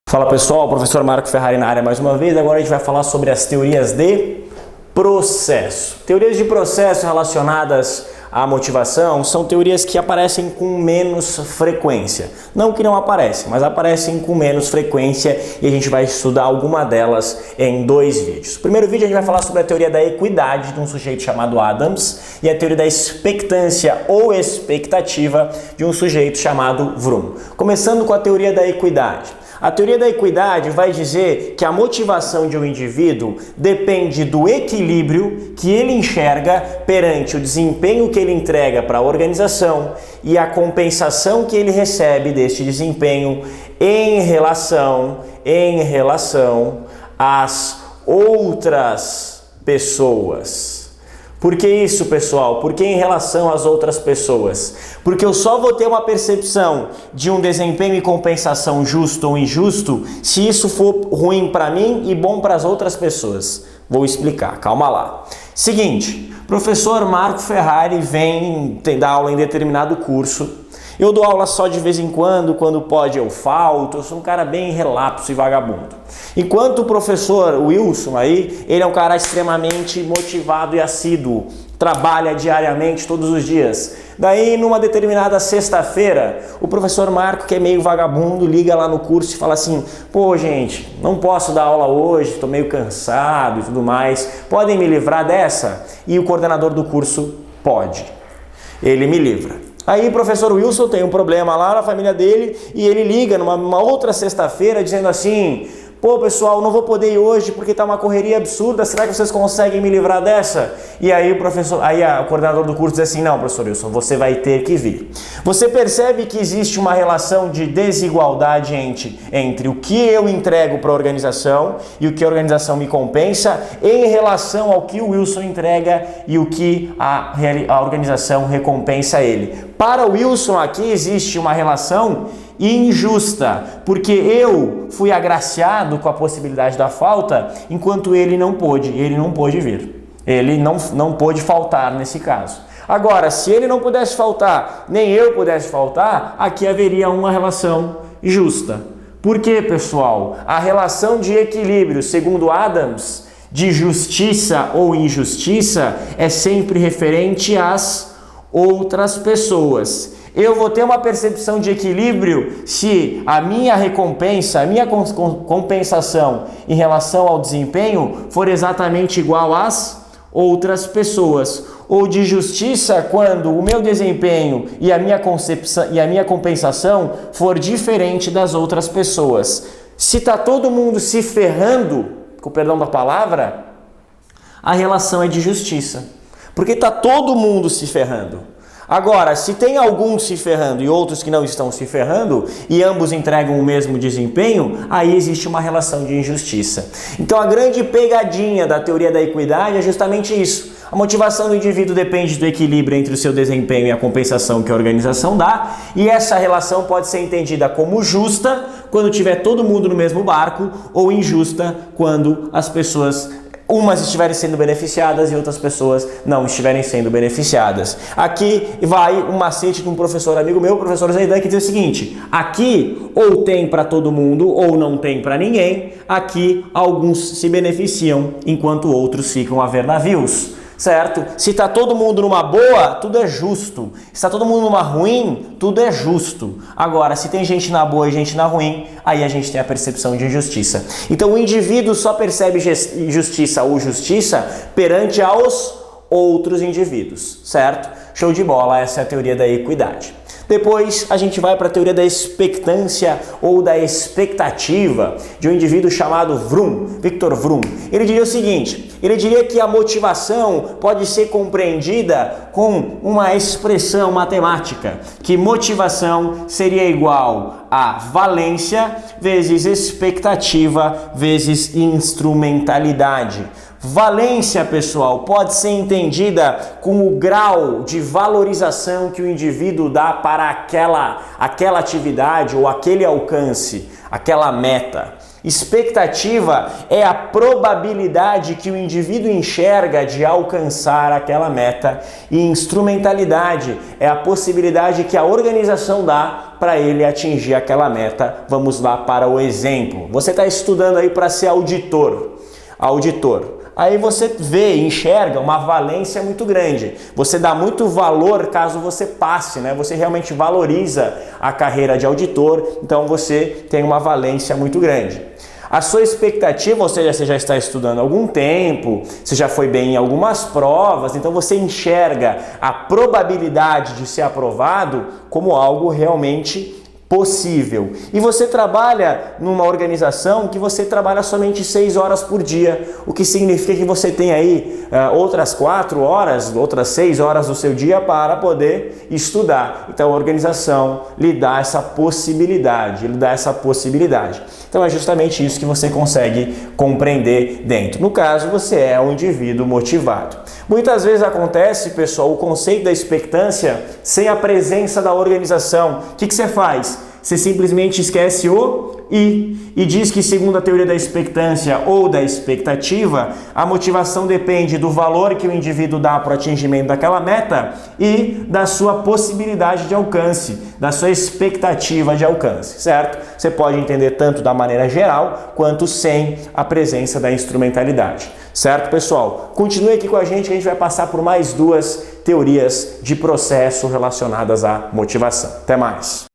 Fala pessoal, professor Marco Ferrari na área mais uma vez. Agora a gente vai falar sobre as teorias de processo. Teorias de processo relacionadas à motivação são teorias que aparecem com menos frequência. Não que não aparecem, mas aparecem com menos frequência e a gente vai estudar alguma delas em 2 vídeos. No primeiro vídeo a gente vai falar sobre a teoria da equidade de um sujeito chamado Adams e a teoria da expectância ou expectativa de um sujeito chamado Vroom. Começando com a teoria da equidade. A teoria da equidade vai dizer que a motivação de um indivíduo depende do equilíbrio que ele enxerga perante o desempenho que ele entrega para a organização e a compensação que ele recebe deste desempenho em relação às outras pessoas. Por que isso, pessoal? Porque em relação às outras pessoas? Porque eu só vou ter uma percepção de um desempenho e compensação justo ou injusto se isso for ruim para mim e bom para as outras pessoas. Vou explicar, calma lá. Seguinte, professor Marco Ferrari vem dar aula em determinado curso. Eu dou aula só de vez em quando pode eu falto, eu sou um cara bem relapso e vagabundo. Enquanto o professor Wilson aí, ele é um cara extremamente motivado e assíduo, trabalha diariamente, todos os dias. Daí, numa determinada sexta-feira, o professor Marco, que é meio vagabundo, liga lá no curso e fala assim: pô, gente, não posso dar aula hoje, tô meio cansado e tudo mais, podem me livrar dessa? E o coordenador do curso pode, ele me livra. Aí o professor Wilson tem um problema lá na família dele e ele liga numa outra sexta-feira dizendo assim: pô pessoal, não vou poder ir hoje porque tá uma correria absurda, será que vocês conseguem me livrar dessa? E aí o coordenador do curso diz assim: não, professor Wilson, você vai ter que vir. Você percebe que existe uma relação de desigualdade entre o que eu entrego para a organização e o que a organização me compensa em relação ao que o Wilson entrega e o que a organização recompensa ele. Para o Wilson aqui existe uma relação injusta, porque eu fui agraciado com a possibilidade da falta, enquanto ele não pôde vir. Ele não pôde faltar nesse caso. Agora, se ele não pudesse faltar, nem eu pudesse faltar, aqui haveria uma relação justa. Por quê, pessoal? A relação de equilíbrio, segundo Adams, de justiça ou injustiça, é sempre referente às outras pessoas. Eu vou ter uma percepção de equilíbrio se a minha recompensa, a minha compensação em relação ao desempenho for exatamente igual às outras pessoas. Ou de justiça quando o meu desempenho e a minha concepção e a minha compensação for diferente das outras pessoas. Se está todo mundo se ferrando, com o perdão da palavra, a relação é de justiça. Porque está todo mundo se ferrando. Agora, se tem alguns se ferrando e outros que não estão se ferrando e ambos entregam o mesmo desempenho, aí existe uma relação de injustiça. Então a grande pegadinha da teoria da equidade é justamente isso. A motivação do indivíduo depende do equilíbrio entre o seu desempenho e a compensação que a organização dá, e essa relação pode ser entendida como justa quando tiver todo mundo no mesmo barco ou injusta quando as pessoas umas estiverem sendo beneficiadas e outras pessoas não estiverem sendo beneficiadas. Aqui vai um macete de um professor amigo meu, o professor Zaidan, que diz o seguinte: aqui ou tem para todo mundo ou não tem para ninguém, aqui alguns se beneficiam enquanto outros ficam a ver navios. Certo? Se está todo mundo numa boa, tudo é justo. Se está todo mundo numa ruim, tudo é justo. Agora, se tem gente na boa e gente na ruim, aí a gente tem a percepção de injustiça. Então o indivíduo só percebe justiça ou justiça perante aos outros indivíduos, certo? Show de bola, essa é a teoria da equidade. Depois a gente vai para a teoria da expectância ou da expectativa de um indivíduo chamado Vroom, Victor Vroom. Ele diria o seguinte: ele diria que a motivação pode ser compreendida com uma expressão matemática, que motivação seria igual a valência vezes expectativa vezes instrumentalidade. Valência, pessoal, pode ser entendida como o grau de valorização que o indivíduo dá para aquela atividade ou aquele alcance, aquela meta. Expectativa é a probabilidade que o indivíduo enxerga de alcançar aquela meta, e instrumentalidade é a possibilidade que a organização dá para ele atingir aquela meta. Vamos lá para o exemplo. Você está estudando aí para ser auditor. Aí você vê, enxerga uma valência muito grande. Você dá muito valor caso você passe, né? Você realmente valoriza a carreira de auditor, então você tem uma valência muito grande. A sua expectativa, ou seja, você já está estudando há algum tempo, você já foi bem em algumas provas, então você enxerga a probabilidade de ser aprovado como algo realmente possível. E você trabalha numa organização que você trabalha somente 6 horas por dia, o que significa que você tem aí outras 4 horas, outras 6 horas do seu dia para poder estudar. Então a organização lhe dá essa possibilidade, Então é justamente isso que você consegue compreender dentro. No caso, você é um indivíduo motivado. Muitas vezes acontece, pessoal, o conceito da expectância sem a presença da organização. O que você faz? Você simplesmente esquece o e diz que, segundo a teoria da expectância ou da expectativa, a motivação depende do valor que o indivíduo dá para o atingimento daquela meta e da sua possibilidade de alcance, da sua expectativa de alcance, certo? Você pode entender tanto da maneira geral quanto sem a presença da instrumentalidade. Certo, pessoal? Continue aqui com a gente que a gente vai passar por mais 2 teorias de processo relacionadas à motivação. Até mais!